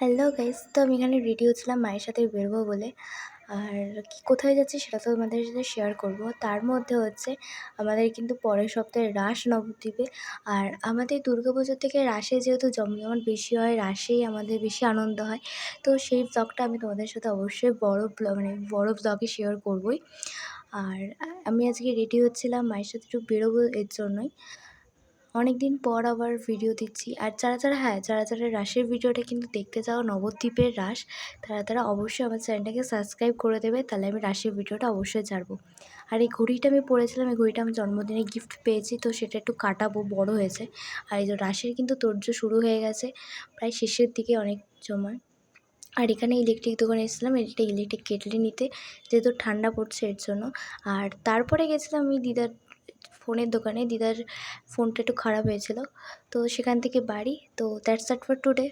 Hello guys, তো আমি এখানে রেডি হচ্ছিলাম মায়ের সাথে বেরোবো বলে। আর কোথায় যাচ্ছি সেটা তো তোমাদের সাথে শেয়ার করব। তার মধ্যে হচ্ছে আমাদের কিন্তু পরের সপ্তাহে রাস নবদ্বীপে। আর আমাদের দুর্গাপুজোর থেকে রাসে যেহেতু জমজমাট বেশি হয়, রাসেই আমাদের বেশি আনন্দ হয়। তো সেই ব্লগটা আমি তোমাদের সাথে অবশ্যই বড় ব্লগে শেয়ার করবই। আর আমি আজকে রেডি হচ্ছিলাম মায়ের সাথে একটু বেরোবো এর জন্যই। অনেকদিন পর আবার ভিডিও দিচ্ছি। আর যারা রাসের ভিডিওটা কিন্তু দেখতে চাও, নবদ্বীপের রাস, তারা অবশ্যই আমার চ্যানেলটাকে সাবস্ক্রাইব করে দেবে, তাহলে আমি রাসের ভিডিওটা অবশ্যই ছাড়বো। আর এই ঘড়িটা আমি পরেছিলাম, এই ঘড়িটা আমি জন্মদিনে গিফট পেয়েছি, তো সেটা একটু কাটাবো, বড় হয়েছে। আর এই যে রাসের কিন্তু তোড়জোড় শুরু হয়ে গেছে, প্রায় শেষের দিকে অনেক সময়। আর এখানে ইলেকট্রিক দোকানে এসেছিলাম একটা ইলেকট্রিক কেটলি নিতে, যেহেতু ঠান্ডা পড়ছে এর জন্য। আর তারপরে গেছিলাম আমি দিদার ফোনের দোকানে। দিদার ফোনটা একটু খারাপ হয়েছিল, তো সেখান থেকে বাড়ি। তো দ্যাটস ইট ফর টুডে।